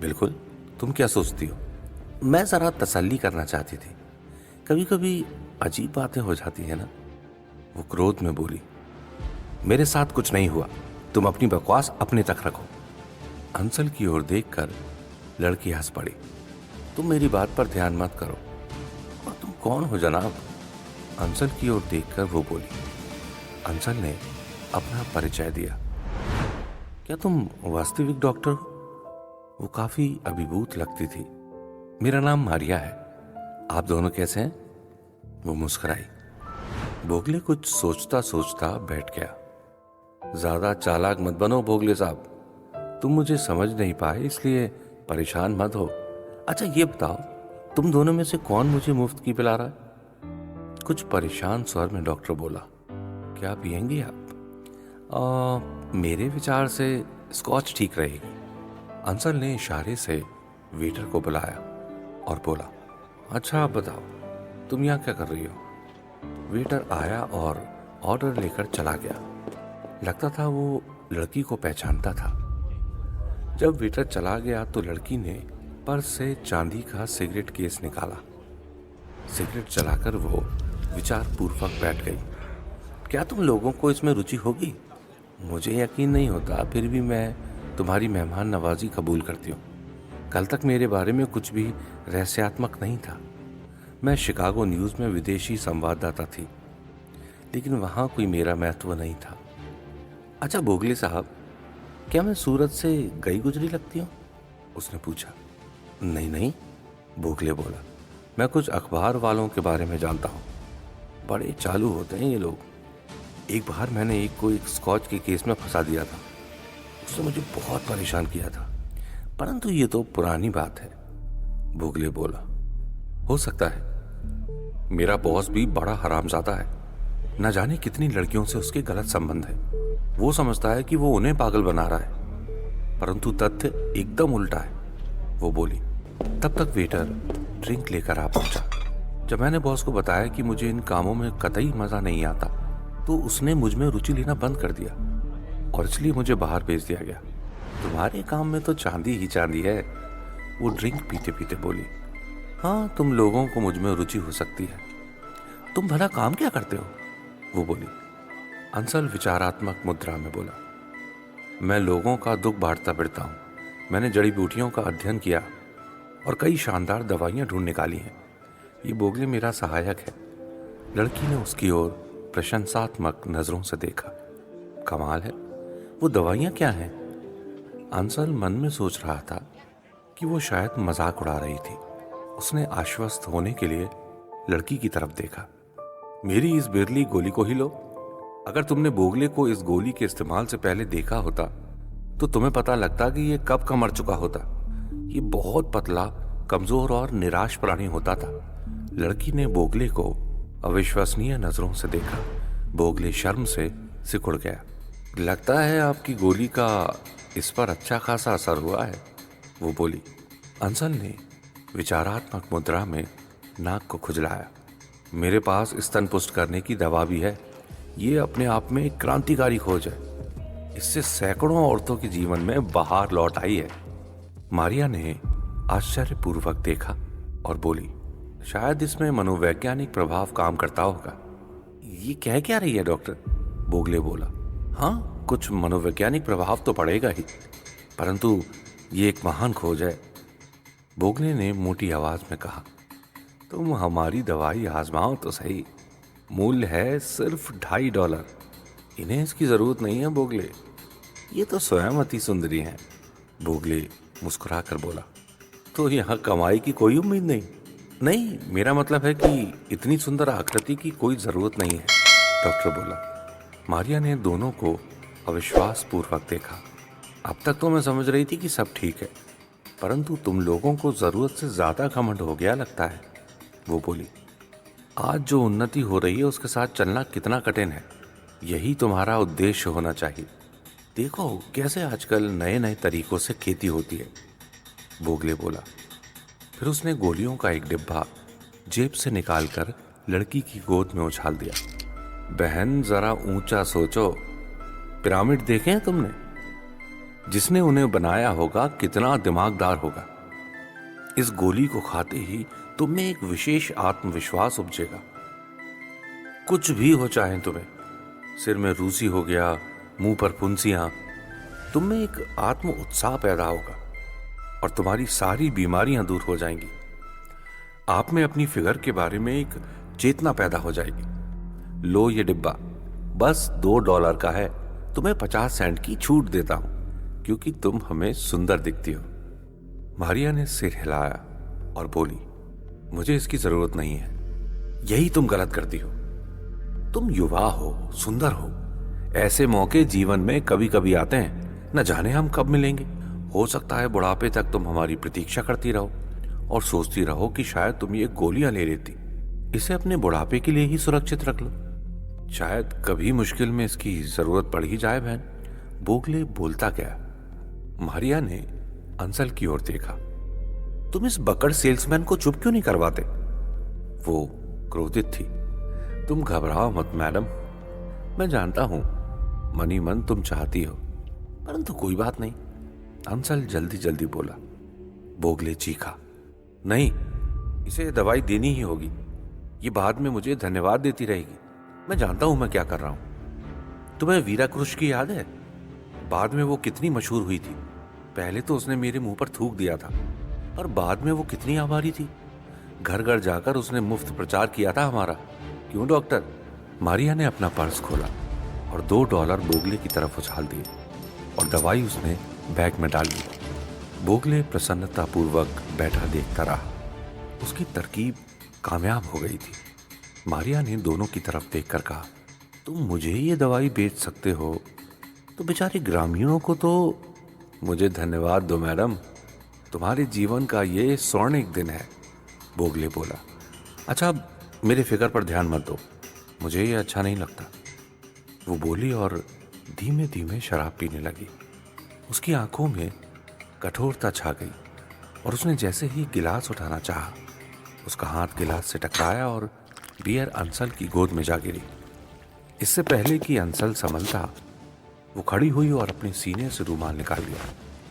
बिल्कुल। तुम क्या सोचती हो? मैं ज़रा तसल्ली करना चाहती थी। कभी कभी अजीब बातें हो जाती है ना। वो क्रोध में बोली, मेरे साथ कुछ नहीं हुआ। तुम अपनी बकवास अपने तक रखो। अंसल की ओर देखकर लड़की हंस पड़ी। तुम मेरी बात पर ध्यान मत करो। और तुम कौन हो जनाब? अंसल की ओर देखकर वो बोली। अंसल ने अपना परिचय दिया। क्या तुम वास्तविक डॉक्टर हो? वो काफी अभिभूत लगती थी। मेरा नाम मारिया है। आप दोनों कैसे हैं? वो मुस्कुराई। बोगले कुछ सोचता सोचता बैठ गया। ज्यादा चालाक मत बनो बोगले साहब। तुम मुझे समझ नहीं पाए इसलिए परेशान मत हो। अच्छा ये बताओ, तुम दोनों में से कौन मुझे मुफ्त की पिला रहा है? कुछ परेशान स्वर में डॉक्टर बोला, क्या पियेंगी आप? मेरे विचार से स्कॉच ठीक रहेगी। अंसल ने इशारे से वेटर को बुलाया और बोला, अच्छा आप बताओ, तुम यहाँ क्या कर रही हो? वेटर आया और ऑर्डर लेकर चला गया। लगता था वो लड़की को पहचानता था। जब वेटर चला गया तो लड़की ने पर्स से चांदी का सिगरेट केस निकाला। सिगरेट जलाकर वो विचार पूर्वक बैठ गई। क्या तुम लोगों को इसमें रुचि होगी? मुझे यकीन नहीं होता, फिर भी मैं तुम्हारी मेहमान नवाजी कबूल करती हूँ। कल तक मेरे बारे में कुछ भी रहस्यात्मक नहीं था। मैं शिकागो न्यूज़ में विदेशी संवाददाता थी, लेकिन वहाँ कोई मेरा महत्व नहीं था। अच्छा बोगले साहब, क्या मैं सूरत से गई गुजरी लगती हूँ? उसने पूछा। नहीं नहीं, बोगले बोला, मैं कुछ अखबार वालों के बारे में जानता हूँ। बड़े चालू होते हैं ये लोग। एक बार मैंने एक को एक स्कॉच के केस में फंसा दिया था। उसने मुझे बहुत परेशान किया था, परंतु ये तो पुरानी बात है। बोगले बोला, हो सकता है। मेरा बॉस भी बड़ा हरामजादा है। न जाने कितनी लड़कियों से उसके गलत संबंध है। वो समझता है कि वो उन्हें पागल बना रहा है, परंतु तथ्य एकदम उल्टा है। वो बोली। तब तक वेटर ड्रिंक लेकर आ पहुंचा। जब मैंने बॉस को बताया कि मुझे इन कामों में कतई मजा नहीं आता, तो उसने मुझ में रुचि लेना बंद कर दिया और इसलिए मुझे बाहर भेज दिया गया। तुम्हारे काम में तो चांदी ही चांदी है। वो ड्रिंक पीते पीते बोली, हाँ तुम लोगों को मुझ में रुचि हो सकती है। तुम भला काम क्या करते हो? वो बोली। अंसल विचारात्मक मुद्रा में बोला, मैं लोगों का दुख बांटता फिरता हूँ। मैंने जड़ी बूटियों का अध्ययन किया और कई शानदार दवाइयाँ ढूंढ निकाली हैं। ये बोगले मेरा सहायक है। लड़की ने उसकी ओर प्रशंसात्मक नजरों से देखा। कमाल है, वो दवाइयाँ क्या हैं? अंसल मन में सोच रहा था कि वो शायद मजाक उड़ा रही थी। उसने आश्वस्त होने के लिए लड़की की तरफ देखा। मेरी इस बिरली गोली को ही लो। अगर तुमने बोगले को इस गोली के इस्तेमाल से पहले देखा होता तो तुम्हें पता लगता कि ये कब का मर चुका होता। ये बहुत पतला, कमजोर और निराश प्राणी होता था। लड़की ने बोगले को अविश्वसनीय नजरों से देखा। बोगले शर्म से सिकुड़ गया। लगता है आपकी गोली का इस पर अच्छा खासा असर हुआ है, वो बोली। अंसल ने विचारात्मक मुद्रा में नाक को खुजलाया। मेरे पास स्तन पुष्ट करने की दवा भी है। ये अपने आप में एक क्रांतिकारी खोज है। इससे सैकड़ों औरतों के जीवन में बहार लौट आई है। मारिया ने आश्चर्यपूर्वक देखा और बोली, शायद इसमें मनोवैज्ञानिक प्रभाव काम करता होगा। ये कह क्या रही है डॉक्टर? बोगले बोला। हाँ, कुछ मनोवैज्ञानिक प्रभाव तो पड़ेगा ही, परंतु ये एक महान खोज है। बोगले ने मोटी आवाज में कहा, तुम हमारी दवाई आजमाओ तो सही। मूल्य है सिर्फ $2.5। इन्हें इसकी जरूरत नहीं है बोगले, ये तो स्वयं अति सुंदरी हैं। बोगले मुस्कुरा कर बोला, तो यहाँ कमाई की कोई उम्मीद नहीं? नहीं, मेरा मतलब है कि इतनी सुंदर आकृति की कोई जरूरत नहीं है, डॉक्टर बोला। मारिया ने दोनों को अविश्वास पूर्वक देखा। अब तक तो मैं समझ रही थी कि सब ठीक है, परंतु तुम लोगों को जरूरत से ज्यादा घमंड हो गया लगता है, वो बोली। आज जो उन्नति हो रही है उसके साथ चलना कितना कठिन है। यही तुम्हारा उद्देश्य होना चाहिए। देखो कैसे आजकल नए नए तरीकों से खेती होती है, बोगले बोला। फिर उसने गोलियों का एक डिब्बा जेब से निकालकर लड़की की गोद में उछाल दिया। बहन जरा ऊंचा सोचो, पिरामिड देखे हैं तुमने? जिसने उन्हें बनाया होगा कितना दिमागदार होगा। इस गोली को खाते ही तुम में एक विशेष आत्मविश्वास उपजेगा। कुछ भी हो चाहे तुम्हें, सिर में रूसी हो गया, मुंह पर फुंसियां, तुम में एक आत्म उत्साह पैदा होगा और तुम्हारी सारी बीमारियां दूर हो जाएंगी। आप में अपनी फिगर के बारे में एक चेतना पैदा हो जाएगी। लो ये डिब्बा बस $2 का है, तुम्हें 50 सेंट की छूट देता हूं क्योंकि तुम हमें सुंदर दिखती हो। मारिया ने सिर हिलाया और बोली, मुझे इसकी जरूरत नहीं है। यही तुम गलत करती हो। तुम युवा हो, सुंदर हो। ऐसे मौके जीवन में कभी कभी आते हैं, न जाने हम कब मिलेंगे। हो सकता है बुढ़ापे तक तुम हमारी प्रतीक्षा करती रहो और सोचती रहो कि शायद तुम ये गोलियां ले लेती। इसे अपने बुढ़ापे के लिए ही सुरक्षित रख लो, शायद कभी मुश्किल में इसकी जरूरत पड़ ही जाए। बहन, बोगले बोलता गया। मारिया ने अंसल की ओर देखा। तुम इस बकड़ सेल्समैन को चुप क्यों नहीं करवाते? वो क्रोधित थी। तुम घबराओ मत मैडम, मैं जानता हूं मन ही मन तुम चाहती हो, परंतु कोई बात नहीं। अंसल जल्दी जल्दी बोला। बोगले चीखा, नहीं, इसे दवाई देनी ही होगी। ये बाद में मुझे धन्यवाद देती रहेगी। मैं जानता हूं मैं क्या कर रहा हूं। तुम्हें वीरा क्रुश की याद है? बाद में वो कितनी मशहूर हुई थी। पहले तो उसने मेरे मुंह पर थूक दिया था और बाद में वो कितनी आभारी थी। घर घर जाकर उसने मुफ्त प्रचार किया था हमारा। क्यों डॉक्टर? मारिया ने अपना पर्स खोला और $2 बोगले की तरफ उछाल दिए और दवाई उसने बैग में डाल ली। बोगले प्रसन्नतापूर्वक बैठा देखता रहा। उसकी तरकीब कामयाब हो गई थी। मारिया ने दोनों की तरफ देखकर कहा, तुम मुझे ये दवाई बेच सकते हो तो बेचारे ग्रामीणों को तो मुझे धन्यवाद दो मैडम। तुम्हारे जीवन का ये स्वर्णिक दिन है। बोगले बोला। अच्छा, मेरे फिगर पर ध्यान मत दो, मुझे ये अच्छा नहीं लगता। वो बोली और धीमे धीमे शराब पीने लगी। उसकी आंखों में कठोरता छा गई और उसने जैसे ही गिलास उठाना चाहा, उसका हाथ गिलास से टकराया और बियर अंसल की गोद में जा गिरी। इससे पहले कि अंसल संभलता, वो खड़ी हुई और अपने सीने से रुमाल निकाल लिया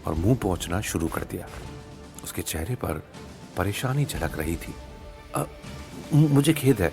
और मुंह पोंछना शुरू कर दिया। उसके चेहरे पर परेशानी झलक रही थी। मुझे खेद है,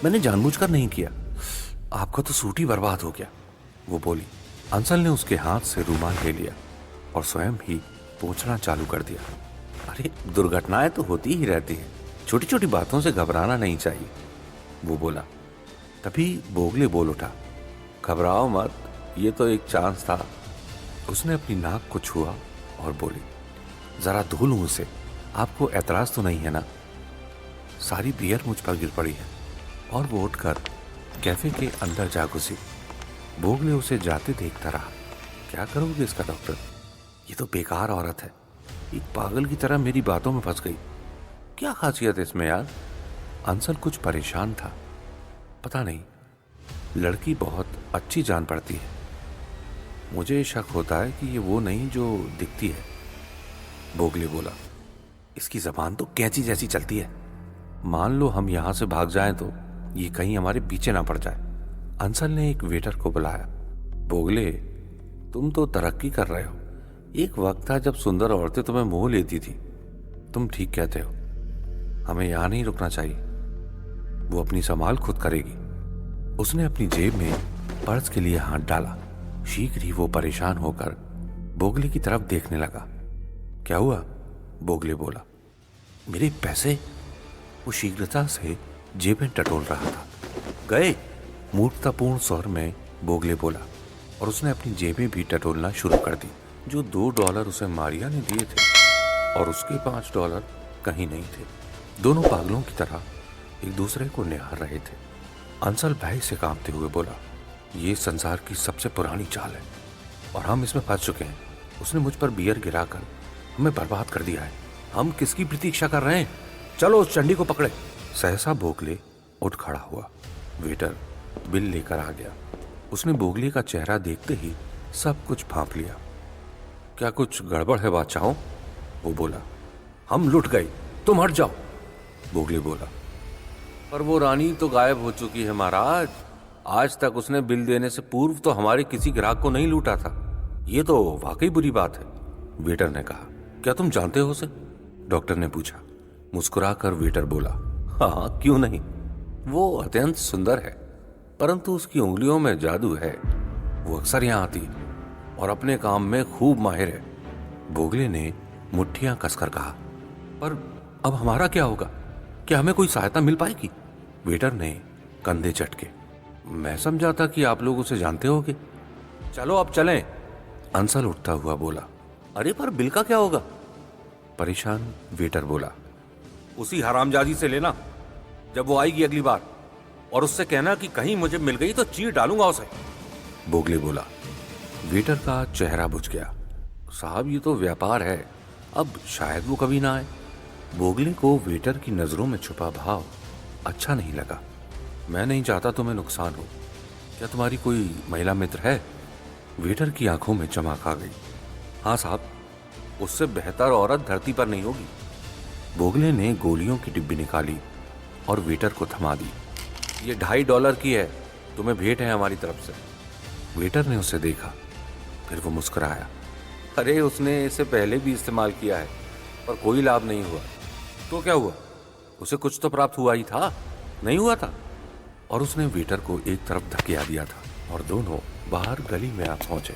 मैंने जानबूझकर नहीं किया। आपका तो सूट ही बर्बाद हो गया, वो बोली। अंसल ने उसके हाथ से रुमाल ले लिया और स्वयं ही पोंछना चालू कर दिया। अरे, दुर्घटनाएं तो होती ही रहती हैं, छोटी छोटी बातों से घबराना नहीं चाहिए, वो बोला। तभी बोगले बोल उठा, घबराओ मत, ये तो एक चांस था। उसने अपनी नाक को छुआ और बोली, जरा धो लूं उसे, आपको ऐतराज तो नहीं है ना? सारी बियर मुझ पर गिर पड़ी है। और वो उठकर कैफे के अंदर जा घुसी। बोगले उसे जाते देखता रहा। क्या करोगे इसका डॉक्टर? ये तो बेकार औरत है, एक पागल की तरह मेरी बातों में फंस गई। क्या खासियत है इसमें यार? अंसल कुछ परेशान था। पता नहीं, लड़की बहुत अच्छी जान पड़ती है। मुझे शक होता है कि ये वो नहीं जो दिखती है, बोगले बोला। इसकी जबान तो कैंची जैसी चलती है। मान लो हम यहां से भाग जाएं तो ये कहीं हमारे पीछे ना पड़ जाए। अंसल ने एक वेटर को बुलाया। बोगले, तुम तो तरक्की कर रहे हो। एक वक्त था जब सुंदर औरतें तुम्हें मोह लेती थी। तुम ठीक कहते हो, हमें यहां नहीं रुकना चाहिए। वो अपनी संभाल खुद करेगी। उसने अपनी जेब में पर्स के लिए हाथ डाला। शीघ्र ही वो परेशान होकर बोगले की तरफ देखने लगा। क्या हुआ? बोगले बोला। मेरे पैसे? वो शीघ्रता से जेबें टटोल रहा था। गए? मूर्खतापूर्ण स्वर में बोगले बोला और उसने अपनी जेबें भी टटोलना शुरू कर दी। जो $2 उसे मारिया ने दिए थे और उसके $5 कहीं नहीं थे। दोनों पागलों की तरह एक दूसरे को निहार रहे थे। अंसल भय से कांपते हुए बोला, ये संसार की सबसे पुरानी चाल है और हम इसमें फंस चुके हैं। उसने मुझ पर बियर गिराकर हमें बर्बाद कर दिया है। हम किसकी प्रतीक्षा कर रहे हैं? चलो उस चंडी को पकड़े। सहसा बोगले उठ खड़ा हुआ। वेटर बिल लेकर आ गया। उसने बोगले का चेहरा देखते ही सब कुछ भांप लिया। क्या कुछ गड़बड़ है बादशाहों? वो बोला। हम लुट गए, तुम हट जाओ, बोगले बोला। पर वो रानी तो गायब हो चुकी है महाराज। आज तक उसने बिल देने से पूर्व तो हमारे किसी ग्राहक को नहीं लूटा था। ये तो वाकई बुरी बात है, वेटर ने कहा। क्या तुम जानते हो उसे? डॉक्टर ने पूछा। मुस्कुराकर वेटर बोला, हाँ क्यों नहीं, वो अत्यंत सुंदर है, परंतु उसकी उंगलियों में जादू है। वो अक्सर यहाँ आती है और अपने काम में खूब माहिर है। बोगले ने मुट्ठियां कसकर कहा। पर अब हमारा क्या होगा? क्या हमें कोई सहायता मिल पाएगी? वेटर ने कंधे चटके। मैं समझा था कि आप लोग उसे जानते होगे। चलो अब चलें, अंसल उठता हुआ बोला। अरे पर बिल का क्या होगा? परेशान वेटर बोला। उसी हरामजादी से लेना जब वो आएगी अगली बार, और उससे कहना कि कहीं मुझे मिल गई तो चीर डालूंगा उसे, बोगले बोला। वेटर का चेहरा बुझ गया। साहब ये तो व्यापार है, अब शायद वो कभी ना आए। बोगले को वेटर की नजरों में छुपा भाव अच्छा नहीं लगा। मैं नहीं चाहता तुम्हें नुकसान हो। क्या तुम्हारी कोई महिला मित्र है? वेटर की आंखों में चमक आ गई। हाँ साहब, उससे बेहतर औरत धरती पर नहीं होगी। बोगले ने गोलियों की डिब्बी निकाली और वेटर को थमा दी। ये $2.5 की है, तुम्हें भेंट है हमारी तरफ से। वेटर ने उसे देखा, फिर वो मुस्कुराया। अरे उसने इसे पहले भी इस्तेमाल किया है, पर कोई लाभ नहीं हुआ। तो क्या हुआ? उसे कुछ तो प्राप्त हुआ ही था, नहीं हुआ था? और उसने वेटर को एक तरफ धकेला दिया था और दोनों बाहर गली में आ पहुंचे।